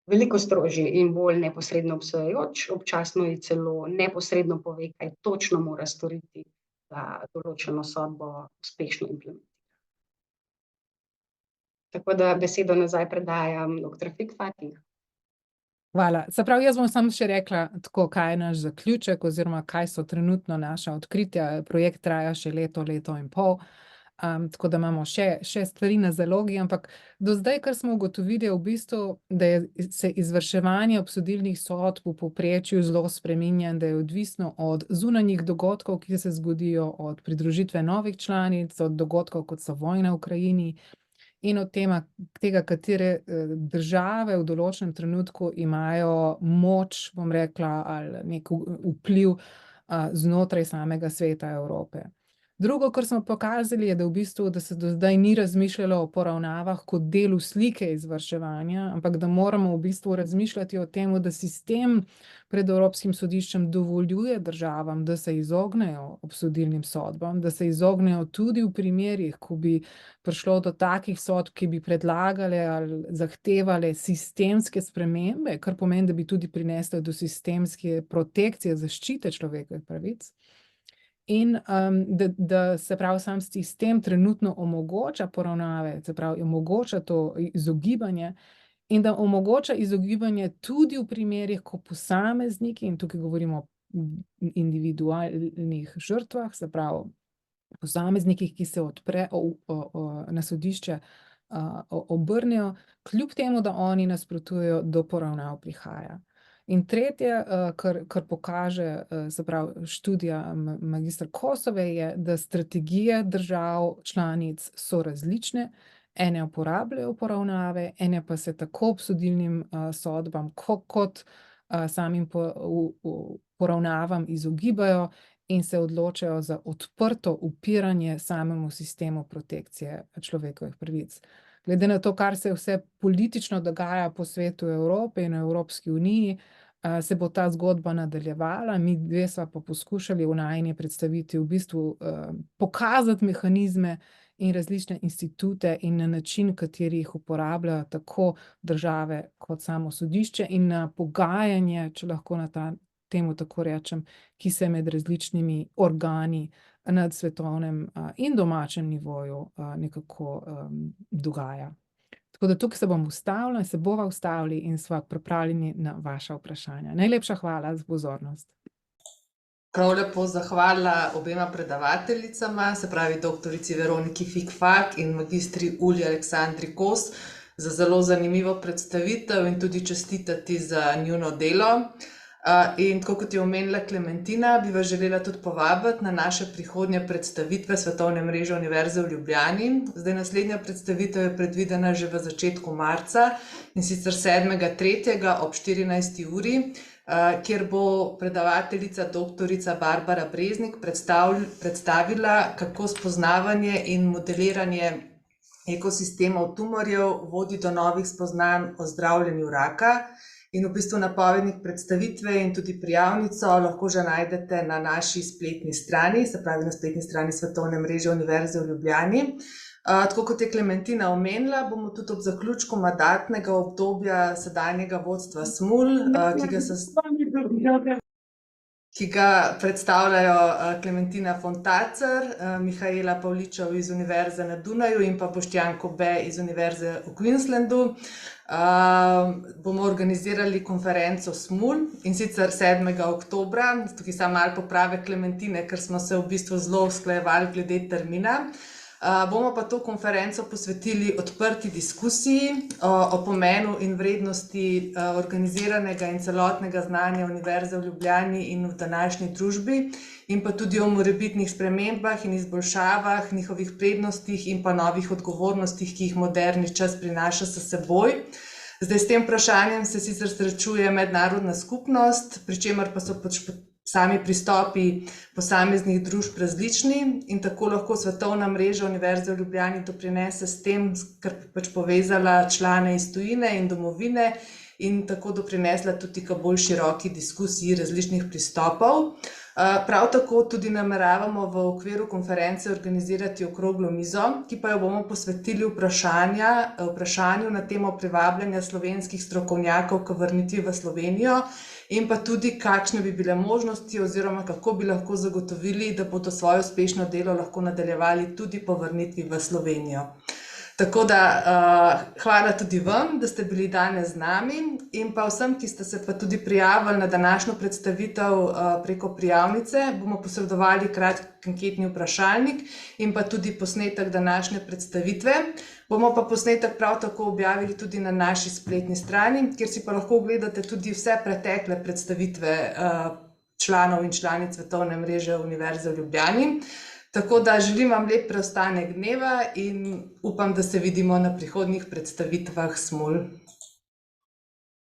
veliko strožji in bolj neposredno obsojajoč, občasno ji celo neposredno pove, kaj točno mora storiti, da določeno sodbo uspešno implementira. Tako da besedo nazaj predajam dr. Fikfak. Hvala. Se pravi, jaz bom samo še rekla tako, kaj je naš zaključek oziroma kaj so trenutno naša odkritja. Projekt traja še leto in pol. Tako da imamo še stvari na zalogi, ampak do zdaj, kar smo ugotovili, je v bistvu, da se izvrševanje obsodilnih sodb v povprečju zelo spreminja, da je odvisno od zunanjih dogodkov, ki se zgodijo, od pridružitve novih članic, od dogodkov, kot so vojna v Ukrajini, in od tega, katere države v določenem trenutku imajo moč, bom rekla, ali nek vpliv znotraj samega sveta Evrope. Drugo, kar smo pokazali, je, da v bistvu, da se do zdaj ni razmišljalo o poravnavah kot delu slike izvrševanja, ampak da moramo v bistvu razmišljati o tem, da sistem pred Evropskim sodiščem dovoljuje državam, da se izognejo obsodilnim sodbam, da se izognejo tudi v primerih, ko bi prišlo do takih sodb, ki bi predlagale ali zahtevale sistemske spremembe, kar pomeni, da bi tudi prinesle do sistemske protekcije, zaščite človekovih pravic. In da se pravi sam sistem trenutno omogoča poravnave, se pravi omogoča to izogibanje in da omogoča izogibanje tudi v primerih, ko posamezniki, in tukaj govorimo o individualnih žrtvah, se pravi posameznikih, ki se odpre na sodišče obrnejo, kljub temu, da oni nasprotujejo, do poravnav prihaja. In tretje, kar pokaže, se pravi, študija magistra Kosove, je, da strategije držav članic so različne. Ene uporabljajo poravnave, ene pa se tako obsodilnim sodbam kot samim poravnavam izogibajo in se odločajo za odprto upiranje samemu sistemu protekcije človekovih pravic. Glede na to, kar se vse politično dogaja po svetu Evrope in Evropski uniji, se bo ta zgodba nadaljevala. Mi dve sva pa poskušali v najini predstaviti v bistvu pokazati mehanizme in različne institute in na način, kateri jih uporabljajo tako države kot samo sodišče in na pogajanje, če lahko temu tako rečem, ki se med različnimi organi na svetovnem in domačem nivoju nekako dogaja. Tako da tukaj se bom ustavila in se bova ustavili in sva pripravljeni na vaša vprašanja. Najlepša hvala za pozornost. Prav lepo zahvala obema predavateljicama, se pravi doktorici Veroniki Fikfak in magistri Ulji Aleksandri Kos, za zelo zanimivo predstavitev in tudi čestitati za njuno delo. In tako kot je omenila Klementina, bi vas želela tudi povabiti na naše prihodnje predstavitve Svetovne mreže Univerze v Ljubljani. Zdaj naslednja predstavitev je predvidena že v začetku marca, in sicer 7.3. ob 14. uri, kjer bo predavateljica doktorica Barbara Breznik predstavila, kako spoznavanje in modeliranje ekosistemov tumorjev vodi do novih spoznanj o zdravljenju raka. In v bistvu napovednik predstavitve in tudi prijavnico lahko že najdete na naši spletni strani, se pravi na spletni strani Svetovne mreže Univerze v Ljubljani. Tako kot je Klementina omenila, bomo tudi ob zaključku mandatnega obdobja sedanjega vodstva SMUL, ki ga predstavljajo Klementina Fontacer, Mihaela Pavličev iz Univerze na Dunaju in pa Boštjan Kobe iz Univerze v Queenslandu, bomo organizirali konferenco SMUL, in sicer 7. oktobra. Tukaj samo malo poprave Klementine, ker smo se v bistvu zelo usklajevali glede termina. Bomo pa to konferenco posvetili odprti diskusiji o pomenu in vrednosti organiziranega in celotnega znanja Univerze v Ljubljani in v današnji družbi, in pa tudi o morebitnih spremembah in izboljšavah, njihovih prednostih in pa novih odgovornostih, ki jih moderni čas prinaša s seboj. Zdaj, s tem vprašanjem se sicer srečuje mednarodna skupnost, pri čemer pa so sami pristopi posameznih družb različni, in tako lahko Svetovna mreža Univerze v Ljubljani doprinese s tem, ker pač povezala člane iz tujine in domovine in tako doprinesla tudi k bolj široki diskusiji različnih pristopov. Prav tako tudi nameravamo v okviru konference organizirati okroglo mizo, ki pa jo bomo posvetili vprašanju na temo privabljanja slovenskih strokovnjakov k vrnitvi v Slovenijo in pa tudi, kakšne bi bile možnosti oziroma kako bi lahko zagotovili, da bodo svoje uspešno delo lahko nadaljevali tudi po vrnitvi v Slovenijo. Tako da hvala tudi vam, da ste bili danes z nami, in pa vsem, ki ste se pa tudi prijavili na današnjo predstavitev preko prijavnice, bomo posredovali kratki anketni vprašalnik in pa tudi posnetek današnje predstavitve. Bomo pa posnetek prav tako objavili tudi na naši spletni strani, kjer si pa lahko ogledate tudi vse pretekle predstavitve članov in članic Svetovne mreže Univerze v Ljubljani. Tako da želim vam lep preostanek dneva in upam, da se vidimo na prihodnjih predstavitvah SMUL.